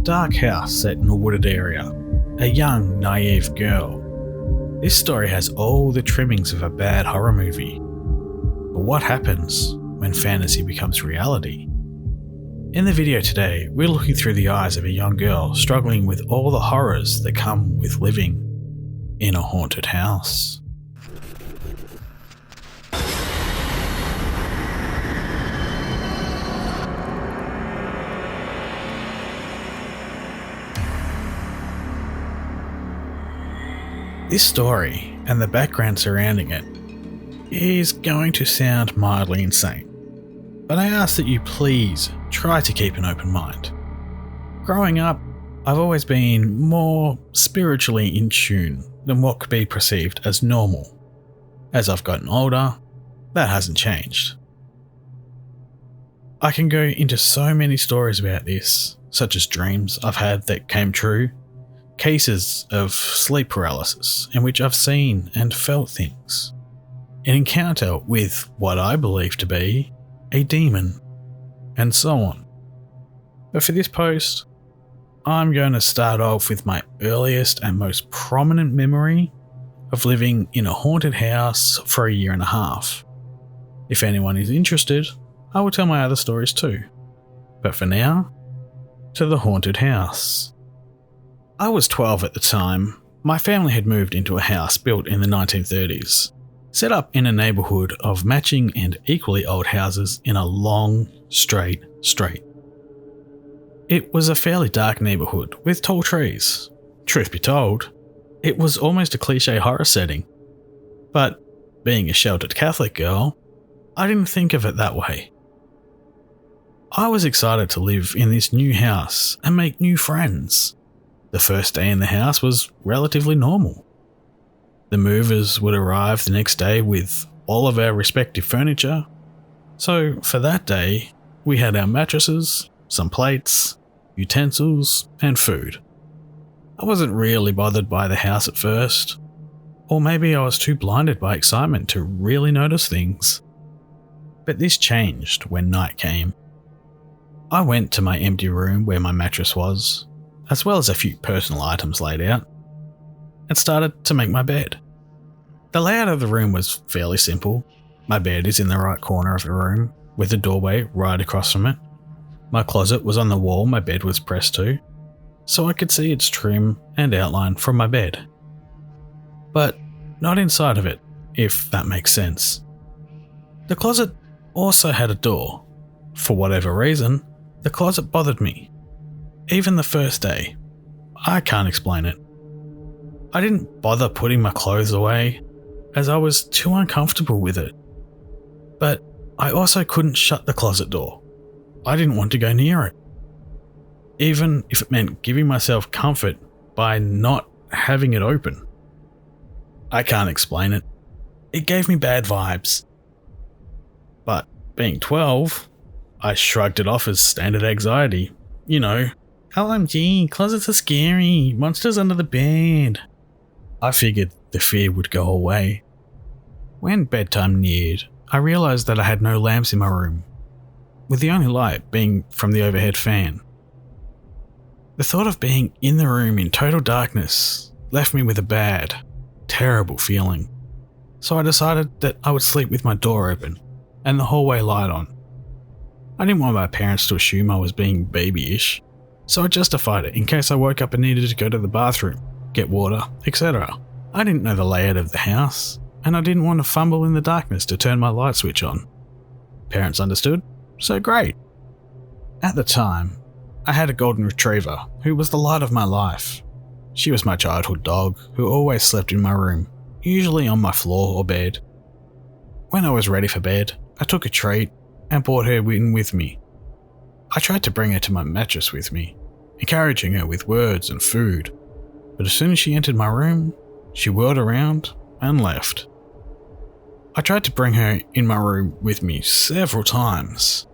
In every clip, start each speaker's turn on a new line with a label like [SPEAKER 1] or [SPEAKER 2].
[SPEAKER 1] a dark house set in a wooded area, a young, naive girl. This story has all the trimmings of a bad horror movie. But what happens when fantasy becomes reality? In the video today, we're looking through the eyes of a young girl struggling with all the horrors that come with living in a haunted house. This story and the background surrounding it is going to sound mildly insane, but I ask that you please try to keep an open mind. Growing up, I've always been more spiritually in tune than what could be perceived as normal. As I've gotten older, that hasn't changed. I can go into so many stories about this, such as dreams I've had that came true, cases of sleep paralysis in which I've seen and felt things, an encounter with what I believe to be a demon, and so on. But for this post, I'm going to start off with my earliest and most prominent memory of living in a haunted house for a year and a half. If anyone is interested, I will tell my other stories too. But for now, to the haunted house. I was 12 at the time. My family had moved into a house built in the 1930s, set up in a neighbourhood of matching and equally old houses in a long, straight street. It was a fairly dark neighbourhood with tall trees. Truth be told, it was almost a cliche horror setting. But being a sheltered Catholic girl, I didn't think of it that way. I was excited to live in this new house and make new friends. The first day in the house was relatively normal. The movers would arrive the next day with all of our respective furniture. So for that day, we had our mattresses, some plates, utensils, and food. I wasn't really bothered by the house at first, or maybe I was too blinded by excitement to really notice things. But this changed when night came. I went to my empty room where my mattress was, as well as a few personal items laid out, and started to make my bed. The layout of the room was fairly simple. My bed is in the right corner of the room, with the doorway right across from it. My closet was on the wall my bed was pressed to, so I could see its trim and outline from my bed. But not inside of it, if that makes sense. The closet also had a door. For whatever reason, the closet bothered me. Even the first day. I can't explain it. I didn't bother putting my clothes away, as I was too uncomfortable with it. But I also couldn't shut the closet door. I didn't want to go near it. Even if it meant giving myself comfort by not having it open. I can't explain it. It gave me bad vibes. But being 12, I shrugged it off as standard anxiety. You know, OMG, closets are scary, monsters under the bed. I figured the fear would go away. When bedtime neared, I realised that I had no lamps in my room, with the only light being from the overhead fan. The thought of being in the room in total darkness left me with a bad, terrible feeling. So I decided that I would sleep with my door open and the hallway light on. I didn't want my parents to assume I was being babyish, so I justified it in case I woke up and needed to go to the bathroom, get water, etc. I didn't know the layout of the house, and I didn't want to fumble in the darkness to turn my light switch on. Parents understood, so great. At the time, I had a golden retriever who was the light of my life. She was my childhood dog who always slept in my room, usually on my floor or bed. When I was ready for bed, I took a treat and brought her in with me. I tried to bring her to my mattress with me, encouraging her with words and food, but as soon as she entered my room, she whirled around and left. I tried to bring her in my room with me several times,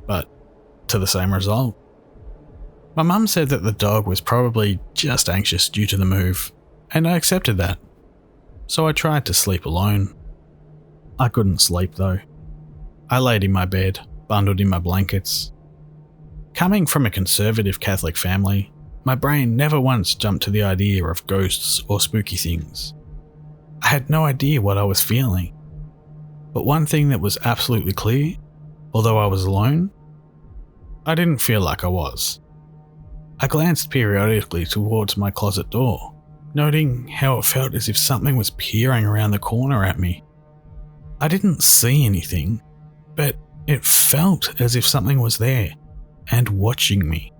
[SPEAKER 1] but to the same result. My mum said that the dog was probably just anxious due to the move, and I accepted that. So I tried to sleep alone. I couldn't sleep though. I laid in my bed, bundled in my blankets. Coming from a conservative Catholic family, my brain never once jumped to the idea of ghosts or spooky things. I had no idea what I was feeling. But one thing that was absolutely clear, although I was alone, I didn't feel like I was. I glanced periodically towards my closet door, noting how it felt as if something was peering around the corner at me. I didn't see anything, but it felt as if something was there and watching me.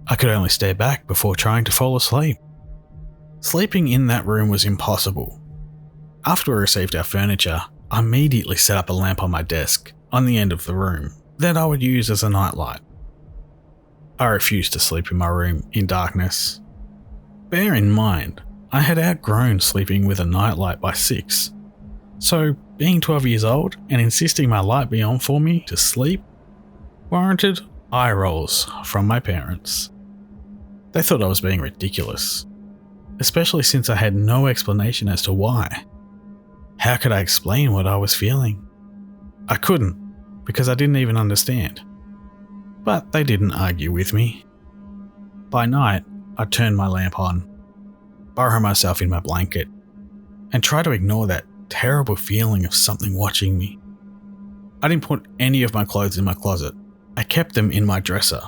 [SPEAKER 1] I could only stare back before trying to fall asleep. Sleeping in that room was impossible. After we received our furniture, I immediately set up a lamp on my desk on the end of the room that I would use as a nightlight. I refused to sleep in my room in darkness. Bear in mind, I had outgrown sleeping with a nightlight by 6, so being 12 years old and insisting my light be on for me to sleep warranted eye rolls from my parents. They thought I was being ridiculous, especially since I had no explanation as to why. How could I explain what I was feeling? I couldn't, because I didn't even understand. But they didn't argue with me. By night, I'd turn my lamp on, burrow myself in my blanket, and try to ignore that terrible feeling of something watching me. I didn't put any of my clothes in my closet. I kept them in my dresser,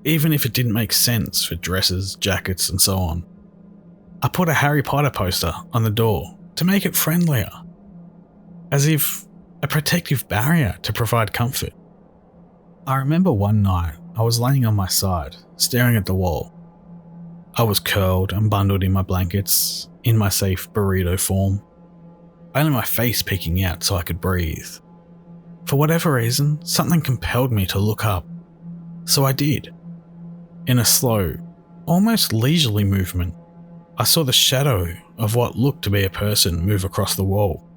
[SPEAKER 1] even if it didn't make sense for dresses, jackets, and so on. I put a Harry Potter poster on the door to make it friendlier, as if a protective barrier to provide comfort. I remember one night I was laying on my side, staring at the wall. I was curled and bundled in my blankets, in my safe burrito form, only my face peeking out so I could breathe. For whatever reason, something compelled me to look up, so I did. In a slow, almost leisurely movement, I saw the shadow of what looked to be a person move across the wall.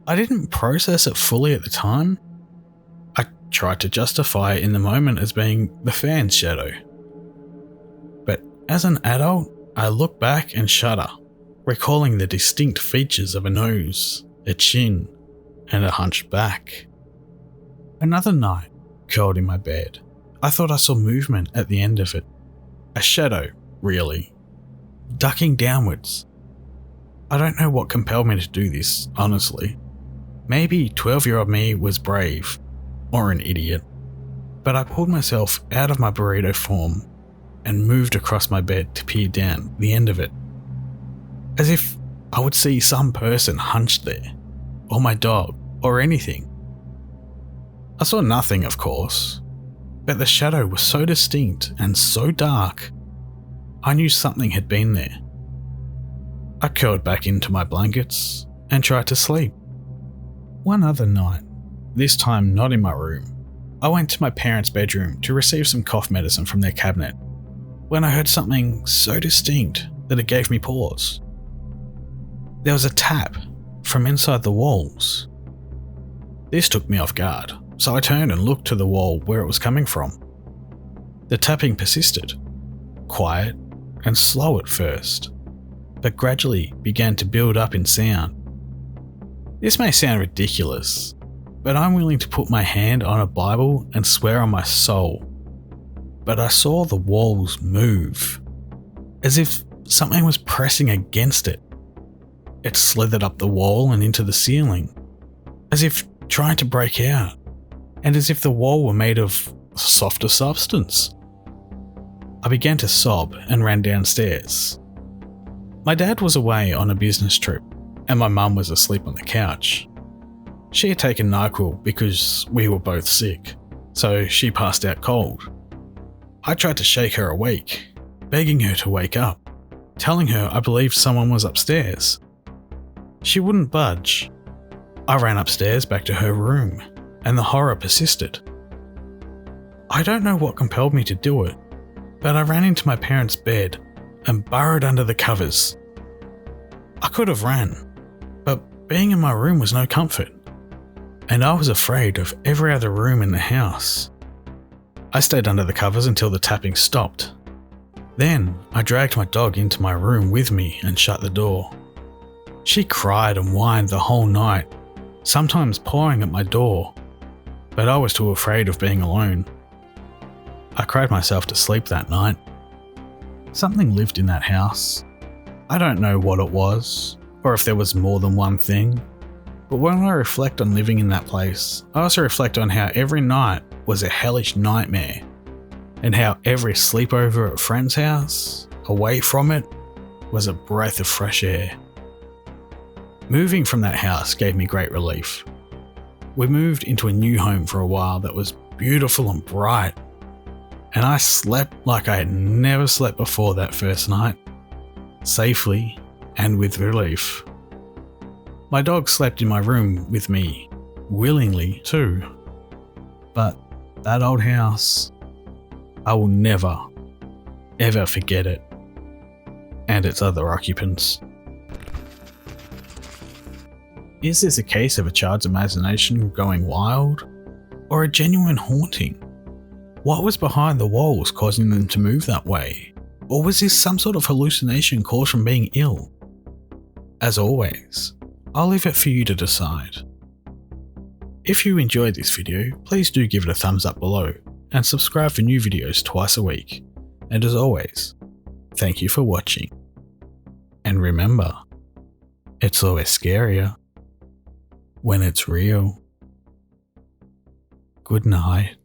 [SPEAKER 1] I didn't process it fully at the time. I tried to justify it in the moment as being the fan's shadow. But as an adult, I look back and shudder, recalling the distinct features of a nose, a chin, and a hunched back. Another night, curled in my bed, I thought I saw movement at the end of it. A shadow, really, ducking downwards. I don't know what compelled me to do this, honestly. Maybe 12-year-old me was brave, or an idiot, but I pulled myself out of my burrito form and moved across my bed to peer down the end of it, as if I would see some person hunched there, or my dog, or anything. I saw nothing, of course, but the shadow was so distinct and so dark, I knew something had been there. I curled back into my blankets and tried to sleep. One other night, this time not in my room, I went to my parents' bedroom to receive some cough medicine from their cabinet, when I heard something so distinct that it gave me pause. There was a tap from inside the walls. This took me off guard, so I turned and looked to the wall where it was coming from. The tapping persisted, quiet and slow at first, but gradually began to build up in sound. This may sound ridiculous, but I'm willing to put my hand on a Bible and swear on my soul. But I saw the walls move, as if something was pressing against it. It slithered up the wall and into the ceiling, as if trying to break out, and as if the wall were made of softer substance. I began to sob and ran downstairs. My dad was away on a business trip, and my mum was asleep on the couch. She had taken NyQuil because we were both sick, so she passed out cold. I tried to shake her awake, begging her to wake up, telling her I believed someone was upstairs. She wouldn't budge. I ran upstairs back to her room, and the horror persisted. I don't know what compelled me to do it, but I ran into my parents' bed and burrowed under the covers. I could have ran, but being in my room was no comfort, and I was afraid of every other room in the house. I stayed under the covers until the tapping stopped. Then I dragged my dog into my room with me and shut the door. She cried and whined the whole night, sometimes pawing at my door, but I was too afraid of being alone I cried myself to sleep that night. Something lived in that house. I don't know what it was, or if there was more than one thing, but when I reflect on living in that place, I also reflect on how every night was a hellish nightmare, and how every sleepover at a friend's house, away from it, was a breath of fresh air. Moving from that house gave me great relief. We moved into a new home for a while that was beautiful and bright, and I slept like I had never slept before that first night, safely and with relief. My dog slept in my room with me, willingly too. But that old house, I will never, ever forget it, and its other occupants. Is this a case of a child's imagination going wild, or a genuine haunting? What was behind the walls causing them to move that way? Or was this some sort of hallucination caused from being ill? As always, I'll leave it for you to decide. If you enjoyed this video, please do give it a thumbs up below and subscribe for new videos twice a week. And as always, thank you for watching. And remember, it's always scarier when it's real. Good night.